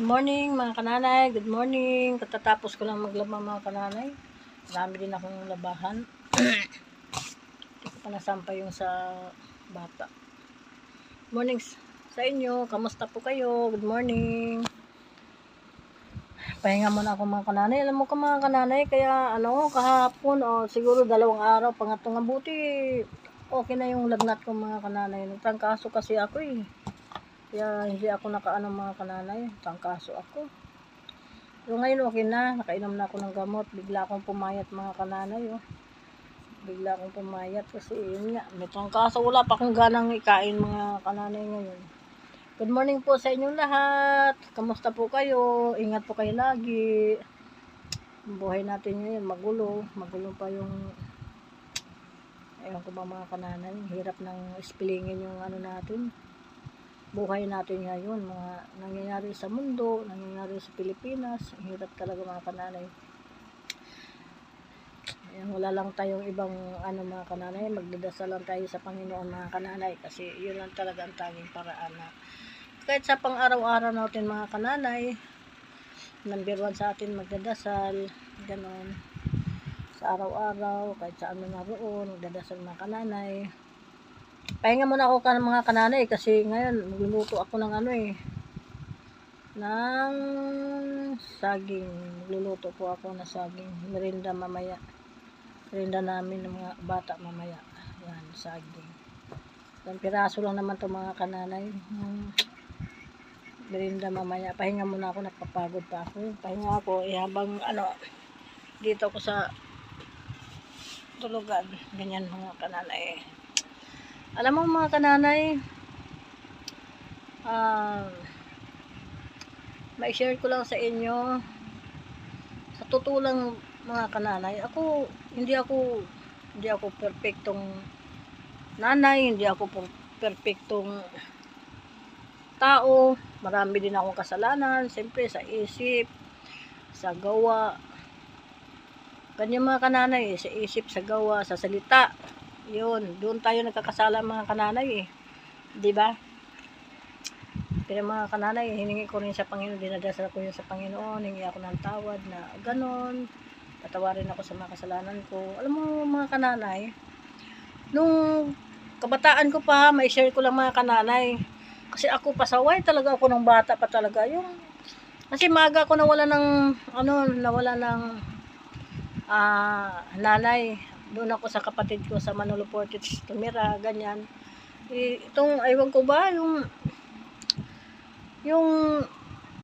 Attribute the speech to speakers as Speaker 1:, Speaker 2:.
Speaker 1: Good morning mga kananay, good morning. Katatapos ko lang maglaba mga kananay. Marami din akong labahan. Hindi ko pa nasampay yung sa bata. Morning sa inyo, kamusta po kayo? Good morning. Pahinga muna ako mga kananay. Alam mo ka mga kananay, kaya kahapon siguro 2 araw, pangatong buti okay na yung lagnat ko mga kananay. Nagtrangkaso kasi ako Kaya hindi ako nakaano mga kananay, trangkaso ako. Pero ngayon okay na, nakainom na ako ng gamot. Bigla akong pumayat mga kananay Bigla akong pumayat kasi yun nga, may trangkaso. Wala pa akong ganang ikain mga kananay ngayon. Good morning po sa inyong lahat. Kamusta po kayo? Ingat po kayo lagi. Ang buhay natin ngayon magulo. Magulo pa yung ko ba mga kananay, hirap ng ispilingin yung natin. Buhay natin ngayon, mga nangyayari sa mundo, nangyayari sa Pilipinas, hirap talaga mga kananay. Ayan, wala lang tayong ibang mga kananay, magdadasal lang tayo sa Panginoon mga kananay, kasi yun lang talaga ang tanging paraan na kahit sa pang-araw-araw natin mga kananay, number 1 sa atin magdadasal, ganon. Sa araw-araw, kahit saan mo naroon, magdadasal mga kananay. Pahinga muna ako mga kananay kasi ngayon magluluto ako ng ng saging. Magluluto po ako ng saging. Merienda mamaya. Merienda namin ng mga bata mamaya. Yan, saging. Isang piraso lang naman to mga kananay. Merienda mamaya. Pahinga muna ako, napapagod pa ako. Pahinga ako habang dito ako sa tulugan. Ganyan mga kananay. Alam mo mga kananay, ma-share ko lang sa inyo, sa totoo lang mga kananay, hindi ako perfectong nanay, hindi ako perfectong tao, marami din akong kasalanan, siyempre sa isip, sa gawa, ganyan mga kananay, sa isip, sa gawa, sa salita. Yun, doon tayo nagkakasala mga kananay di ba? Pero mga kananay, hiningi ko rin sa Panginoon, dinadasal ko yun sa Panginoon, hiningi ako ng tawad na ganon, patawarin ako sa mga kasalanan ko. Alam mo mga kananay, nung kabataan ko pa, may share ko lang mga kananay, kasi ako pasaway talaga ako ng bata pa talaga, kasi maaga ako nawala ng nanay. Doon ako sa kapatid ko sa Manolo Portage tumira, ganyan. Itong aywan ko ba yung